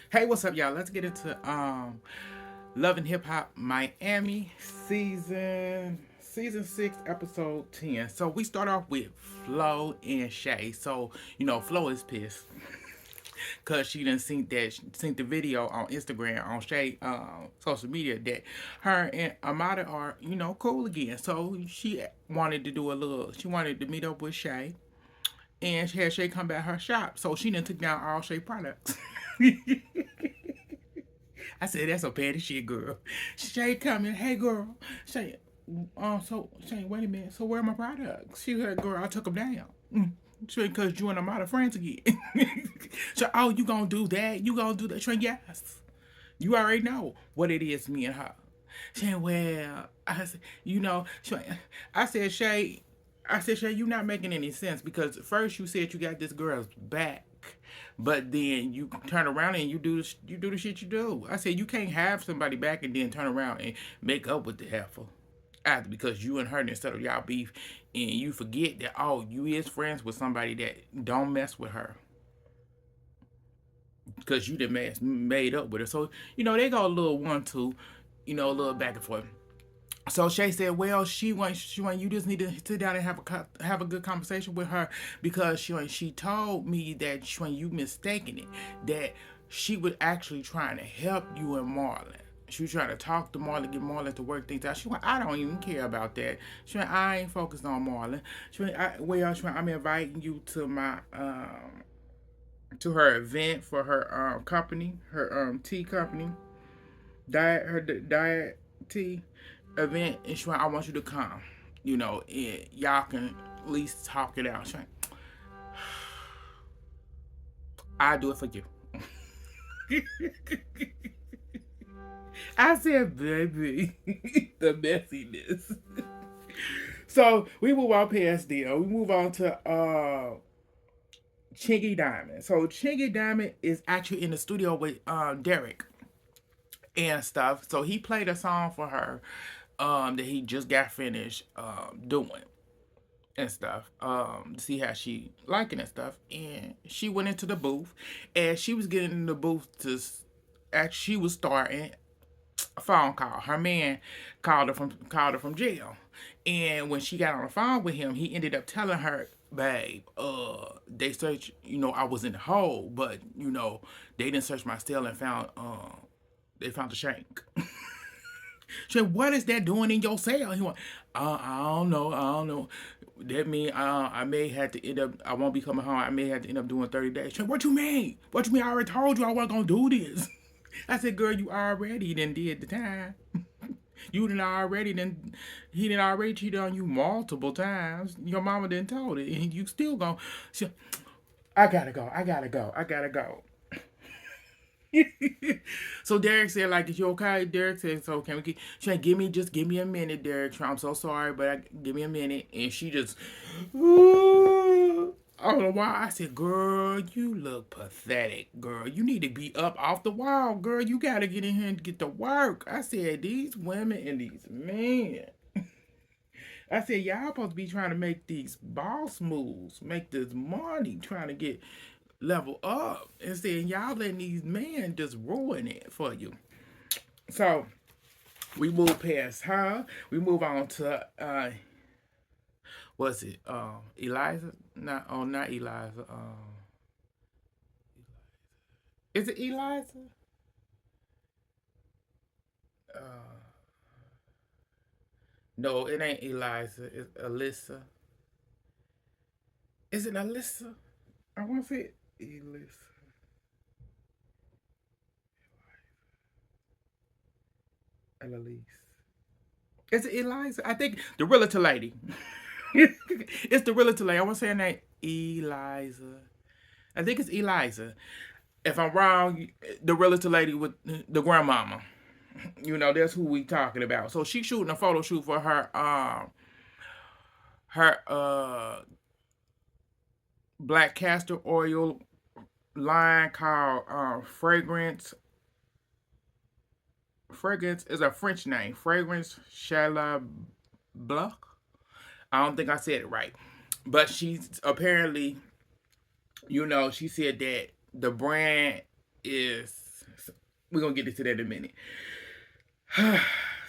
Hey, what's up, y'all? Let's get into Love and Hip Hop Miami season 6, episode 10. So we start off with Flo and Shay. So, Flo is pissed because she didn't seen the video on Instagram on Shay social media that her and Amada are, cool again. So she wanted to meet up with Shay and she had Shay come by her shop. So she done took down all Shay products. I said, that's a petty shit, girl. Shay coming, hey, girl. Shay, Shay, wait a minute. So where are my products? She said, girl, I took them down. Shay, because you and them out friends again. So, oh, you gonna do that? You gonna do that? Shay, yes. You already know what it is, me and her. Shay, well, I said, Shay, I said, Shay, Shay, you not making any sense because first you said you got this girl's back, but then you turn around and you do the shit you do. I said you can't have somebody back and then turn around and make up with the heifer after because you and her instead of y'all beef and you forget that you is friends with somebody that don't mess with her because you done made up with her. So they go a little 1-2, a little back and forth. So Shay said, "Well, she went. You just need to sit down and have a good conversation with her because she told me that you mistaken it that she was actually trying to help you and Marlon. She was trying to talk to Marlon, get Marlon to work things out. She went, I don't even care about that. She went, I ain't focused on Marlon. I'm inviting you to my to her event for her company, her tea company, diet tea event, and she went, I want you to come, and y'all can at least talk it out. She went, I'll do it for you. I said, baby, the messiness. So we move on past deal. We move on to Chingy Diamond. So Chingy Diamond is actually in the studio with Derek and stuff. So he played a song for her that he just got finished doing and stuff to see how she liking and stuff. And she went into the booth and she was getting in the booth to actually she was starting a phone call. Her man called her from jail. And when she got on the phone with him, he ended up telling her, babe, they searched, I was in the hole, but they didn't search my cell and found they found the shank. She said, what is that doing in your cell? He went, I don't know. I don't know. That mean I may have to end up, I won't be coming home. I may have to end up doing 30 days. She said, what you mean? What you mean? I already told you I wasn't going to do this. I said, girl, you already done did the time. You done already done, he done already cheated on you multiple times. Your mama didn't told it. And you still going, I gotta go. I gotta go. I gotta go. So Derek said, like, is you okay? Derek said, so can we get, she said, give me a minute, Derek. I'm so sorry, but give me a minute. And she just, I don't know why. I said, girl, you look pathetic, girl. You need to be up off the wall, girl. You got to get in here and get to work. I said, these women and these men. I said, y'all supposed to be trying to make these boss moves, make this money, trying to get level up. Instead, y'all letting these men just ruin it for you. So we move past her. We move on to what's it? Eliza? Not Eliza. Is it Eliza? Uh, no, it ain't Eliza. It's Alyssa. Is it Alyssa? I want to say Alyssa. Elise. Is it Eliza? I think the realtor lady. It's the realtor lady. I want to say her name Eliza. I think it's Eliza. If I'm wrong, the realtor lady with the grandmama. That's who we talking about. So she's shooting a photo shoot for her black castor oil line called Fragrance is a French name. Fragrance Chala Blanc. I don't think I said it right. But she's apparently, she said that the brand is We're gonna get into that in a minute.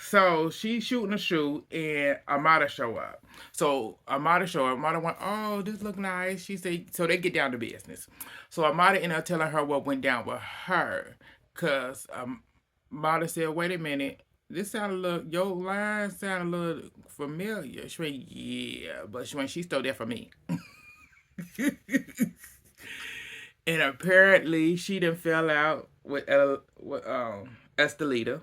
So she's shooting a shoot and Amada show up. So Amada show up. Amada went, oh, this look nice. She said, so they get down to business. So Amada ended up telling her what went down with her. Cause Amada said, wait a minute. This sound a little, your line sound a little familiar. She went, yeah, but she stole that from me. And apparently she done fell out with Estelita.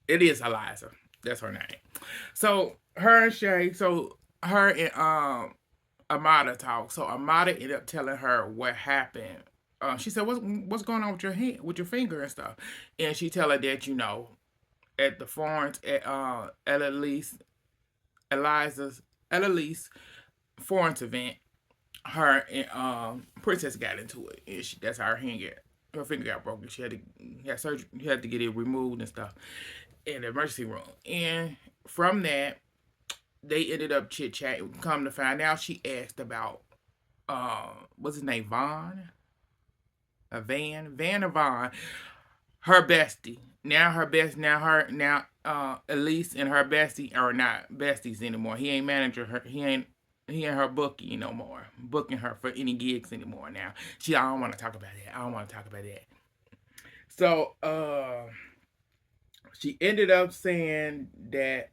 It is Eliza. That's her name. So her and Shay, so her and Amada talk. So Amada ended up telling her what happened. She said, "What's going on with your hand, with your finger and stuff?" And she tell her that at the Florence at Eliza's Elise Florence event, her and Princess got into it, and that's how her finger got broken. She had to have surgery, had to get it removed and stuff in the emergency room. And from that, they ended up chit chatting. Come to find out, she asked about what's his name, Vaughn, Van or Vaughn, her bestie. Now Elise and her bestie are not besties anymore. He ain't manager her. He ain't her bookie no more. Booking her for any gigs anymore now. I don't want to talk about that. I don't want to talk about that. So she ended up saying that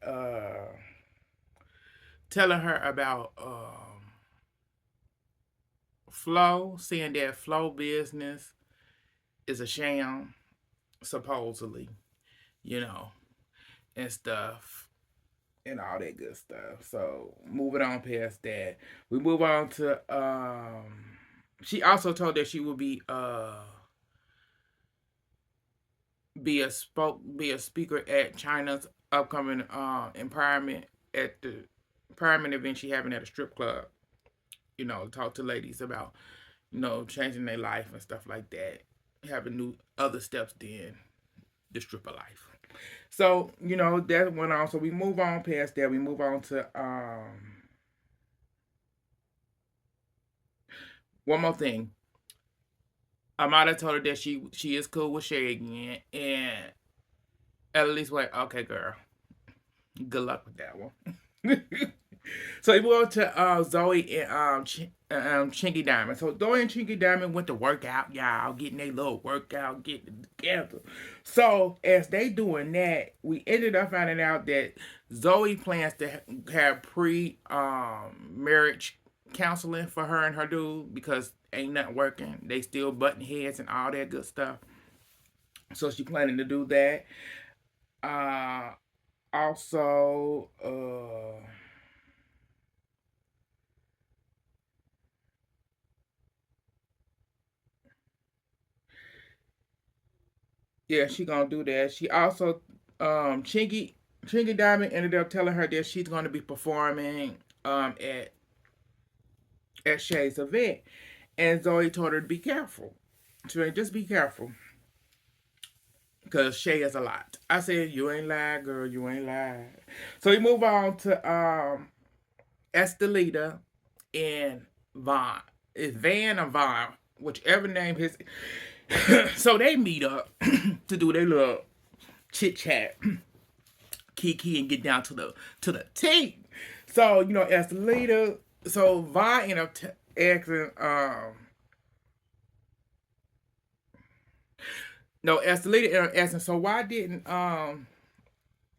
telling her about Flo, saying that Flo business is a sham, supposedly, you know, and stuff and all that good stuff. So moving on past that, we move on to she also told that she would be a speaker at China's upcoming empowerment at the empowerment event she having at a strip club. Talk to ladies about changing their life and stuff like that, having new other steps than the stripper life. So that went on. So we move on past that. We move on to one more thing. Amada told her that she is cool with Shay again, and at least like, okay, girl, good luck with that one. So we go to Zoe and Chinky Diamond. So Zoe and Chinky Diamond went to work out, y'all, getting their little workout, getting together. So as they doing that, we ended up finding out that Zoe plans to have pre-marriage counseling for her and her dude because ain't nothing working. They still butting heads and all that good stuff. So she planning to do that. Also, yeah, she gonna do that. She also, Chingy Diamond ended up telling her that she's gonna be performing at Shay's event, and Zoe told her to be careful. So just be careful, cause Shay is a lot. I said you ain't lied, girl. You ain't lied. So we move on to Estelita and Vaughn. It's Van or Vaughn, whichever name his. So they meet up to do their little chit chat, kiki, and get down to the tea. So as the leader, so Vaughn ended up asking, no, as the leader ended up asking, so why didn't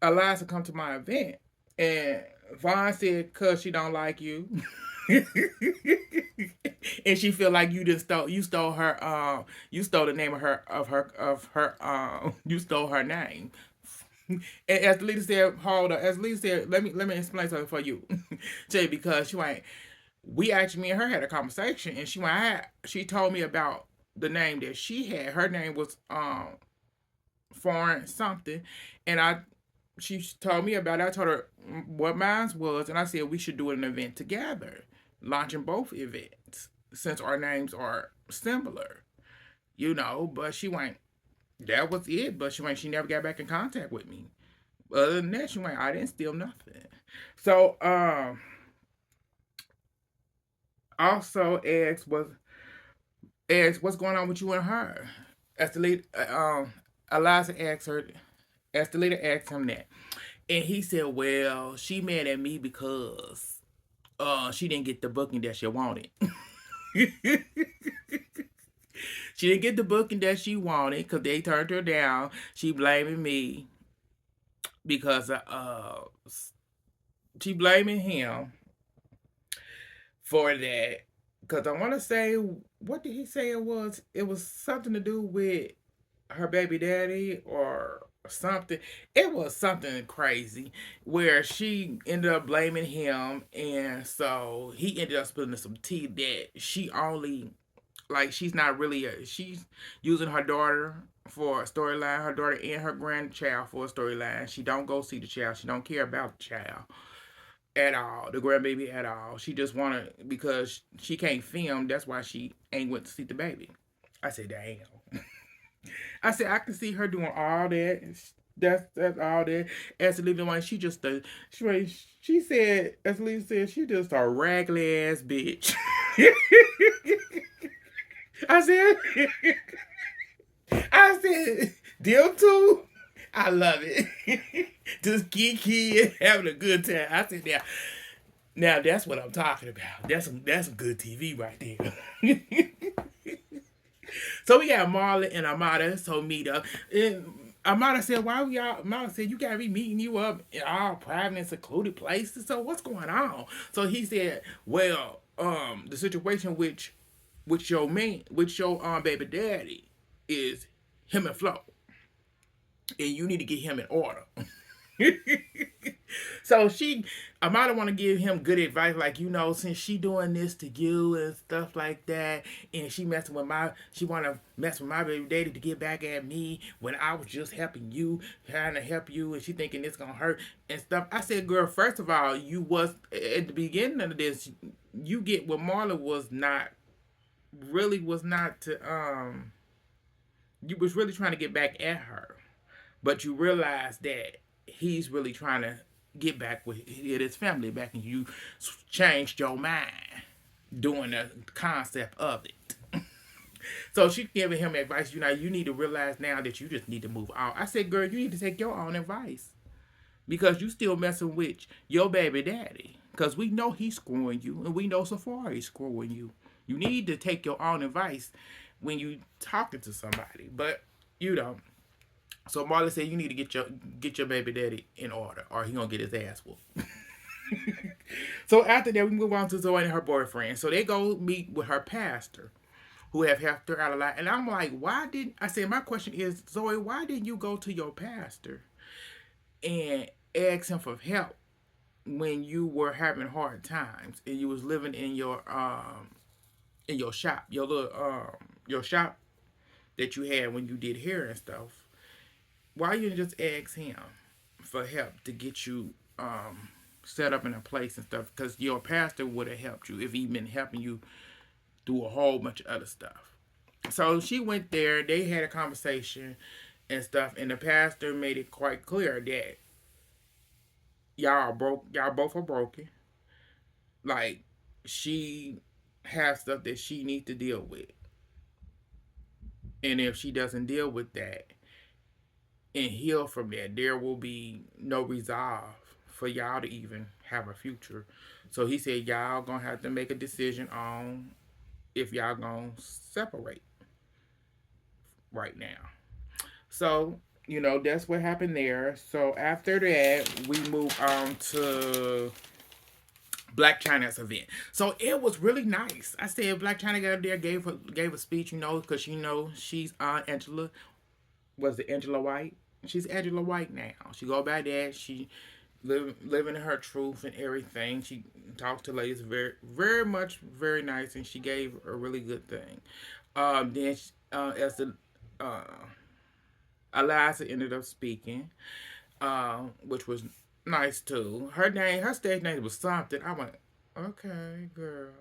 Eliza come to my event? And Vaughn said, cause she don't like you. And she feel like you stole her you stole the name of her you stole her name. And as the leader said, hold up. As the leader said, let me explain something for you. Jay, because we actually, me and her had a conversation, and she told me about the name that she had. Her name was foreign something, and she told me about it. I told her what mine was, and I said we should do an event together, launching both events since our names are similar, But she went, that was it. But she never got back in contact with me. Other than that, she went, I didn't steal nothing. So also asked what's going on with you and her. As the leader, Eliza asked her, as the leader asked him that, and he said, "Well, she mad at me because she didn't get the booking that she wanted." She didn't get the booking that she wanted because they turned her down. She blaming me because she blaming him for that. Because I want to say, what did he say it was? It was something to do with her baby daddy or something. It was something crazy where she ended up blaming him, and so he ended up spilling some tea that she only, like, she's not really she's using her daughter for a storyline, her daughter and her grandchild for a storyline. She don't go see the child. She don't care about the child at all, the grandbaby at all. She just wanna, because she can't film. That's why she ain't went to see the baby. I said, damn. I said I can see her doing all that. That's all that. As Lisa one, she just she said, as Lisa said, she just a raggedy ass bitch. I said, I said, them two, I love it. Just kiki and having a good time. I said, now that's what I'm talking about. That's some good TV right there. So we got Marlon and Amada so meet up. And Amada said, why we all Amada said, you gotta be meeting you up in all private and secluded places. So what's going on? So he said, well, the situation which your man, which your baby daddy is him and Flo, and you need to get him in order. So I might want to give him good advice, like, since she doing this to you and stuff like that, and she want to mess with my baby daddy to get back at me when I was just helping you, trying to help you, and she thinking it's gonna hurt and stuff. I said, girl, first of all, you was at the beginning of this, you get what Marla was not to you was really trying to get back at her, but you realize that he's really trying to get back with his family back, and you changed your mind doing the concept of it. So she giving him advice. You need to realize now that you just need to move on. I said, girl, you need to take your own advice because you still messing with your baby daddy. Because we know he's screwing you, and we know Safari's screwing you. You need to take your own advice when you talking to somebody, but you don't. So Marlon said you need to get your baby daddy in order, or he gonna get his ass whooped. So after that, we move on to Zoe and her boyfriend. So they go meet with her pastor, who have helped her out a lot. And I'm like, I said, my question is, Zoe, why didn't you go to your pastor and ask him for help when you were having hard times and you was living in your shop, your shop that you had when you did hair and stuff? Why you didn't just ask him for help to get you set up in a place and stuff? Because your pastor would have helped you if he been helping you do a whole bunch of other stuff. So she went there. They had a conversation and stuff, and the pastor made it quite clear that y'all broke. Y'all both are broken. Like, she has stuff that she needs to deal with, and if she doesn't deal with that and heal from that, there will be no resolve for y'all to even have a future. So he said y'all gonna have to make a decision on if y'all gonna separate right now. So, that's what happened there. So after that, we move on to Black China's event. So it was really nice. I said Black China got up there, gave a speech, because she's Angela. Was it Angela White? She's Angela White now. She go by that. She living her truth and everything. She talks to ladies very, very much, very nice, and she gave a really good thing. Then as the Eliza ended up speaking, which was nice too. Her stage name was something. I went, okay, girl.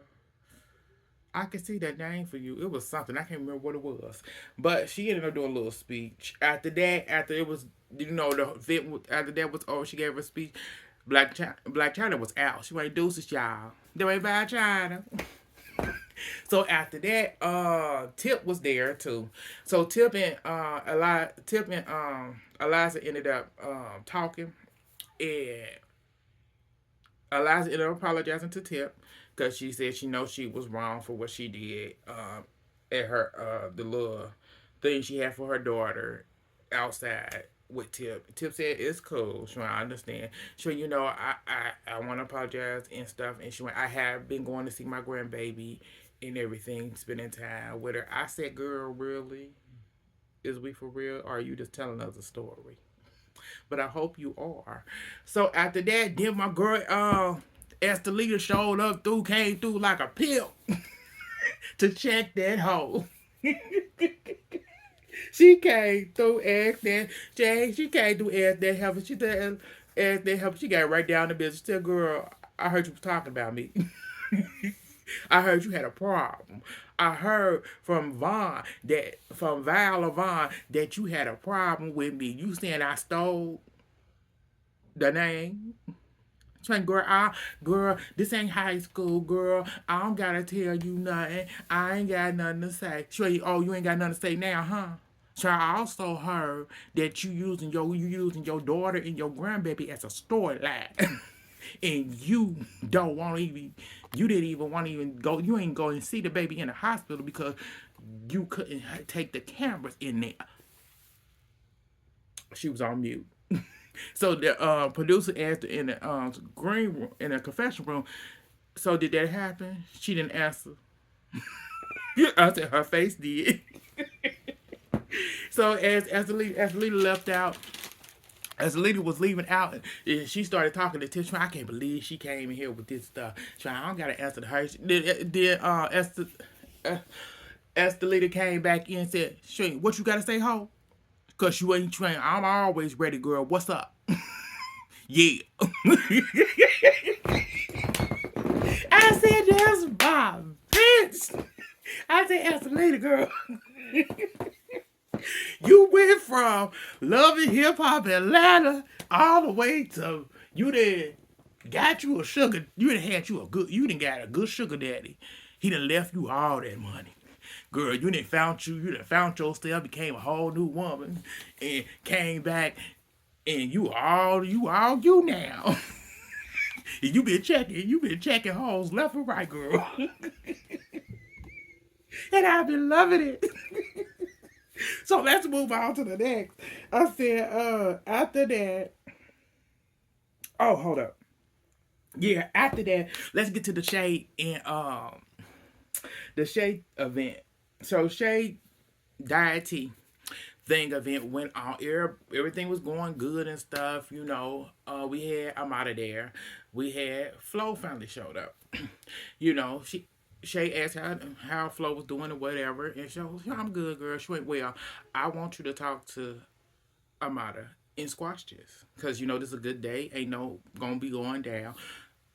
I could see that name for you. It was something. I can't remember what it was. But she ended up doing a little speech. After that, after it was, the event, after that was over, she gave her speech. Black China was out. She went, deuces, y'all. They went by China. So after that, Tip was there too. So Tip and Eliza ended up talking, and Eliza ended up apologizing to Tip because she said she knows she was wrong for what she did at her the little thing she had for her daughter outside with Tip. Tip said it's cool. She went, I understand. She went, I want to apologize and stuff. And she went, I have been going to see my grandbaby and everything, spending time with her. I said, girl, really? Is we for real? Or are you just telling us a story? But I hope you are. So after that, then my girl, as the leader showed up came through like a pimp to check that hole. She came through, asked that, Jay, she came through, asked that help. She said, asked that help. She got right down to business. She said, girl, I heard you was talking about me. I heard you had a problem. I heard from Val or Vaughn that you had a problem with me. You saying I stole the name? Saying, girl, this ain't high school, girl. I don't gotta tell you nothing. I ain't got nothing to say. Shay, oh, you ain't got nothing to say now, huh? So I also heard that you using your daughter and your grandbaby as a storyline. And don't want to even you didn't even want to even go you ain't going to see the baby in the hospital because you couldn't take the cameras in there. She was on mute. So the producer asked her in the green room, in the confession room, so did that happen? She didn't answer. I said her face did. So as the leader left out, as the leader was leaving out, she started talking to Tish. I can't believe she came in here with this stuff. I don't gotta answer to her. Uh, as the leader came back in and said, Shay, what you gotta say, ho? Cause you ain't trained. I'm always ready, girl. What's up? Yeah. I said, that's my bitch. I said, as the leader, girl. You went from loving hip hop Atlanta all the way to you did got you a sugar. You done had you a good. You done got a good sugar daddy. He done left you all that money. Girl, you done found you. You done found yourself. Became a whole new woman, and came back, and you all you now. And you been checking hoes left and right, girl. And I've been loving it. So let's move on to the next. I said, after that, oh, hold up. Yeah, after that, let's get to the Shay and the Shay event. So Shay deity thing event went on. Everything was going good and stuff. We had I'm out of there. We had Flo finally showed up. She Shay asked how Flo was doing or whatever, and she was, I'm good, girl. She went, well, I want you to talk to Amada and squash this. Because, this is a good day. Ain't no going to be going down.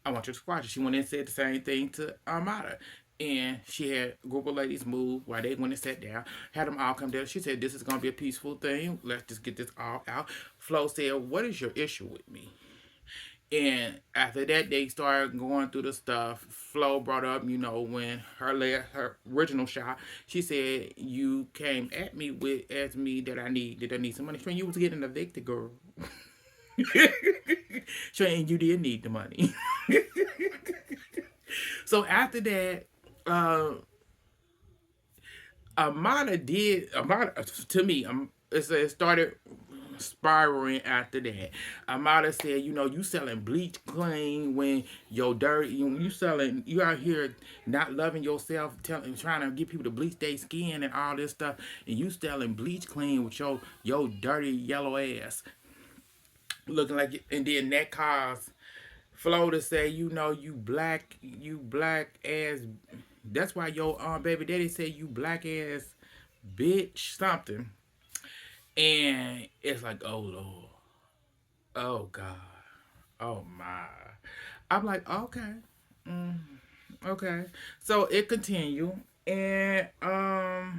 I want you to squash it. She went and said the same thing to Amada. And she had a group of ladies move while they went and sat down. Had them all come down. She said, this is going to be a peaceful thing. Let's just get this all out. Flo said, what is your issue with me? And after that, they started going through the stuff. Flo brought up, when her original shot, she said, "You came at me with asked me did I need some money? When you was getting evicted, girl." And you did need the money. So after that, uh, Amada to me, it started spiraling after that. Amada said, you selling bleach clean when you're dirty. You out here not loving yourself, trying to get people to bleach their skin and all this stuff, and you selling bleach clean with your dirty yellow ass looking like it. And then that caused Flo to say, you black ass. That's why your baby daddy said you black ass bitch something. And it's like, oh Lord, oh God, oh my. I'm like, okay, mm, okay. So it continued, and a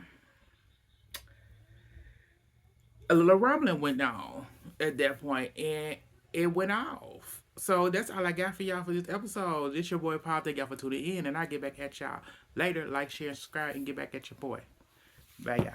little rumbling went on at that point, and it went off. So that's all I got for y'all for this episode. This your boy Paul. Thank y'all for tuning in, and I get back at y'all later. Like, share, and subscribe, and get back at your boy. Bye, y'all.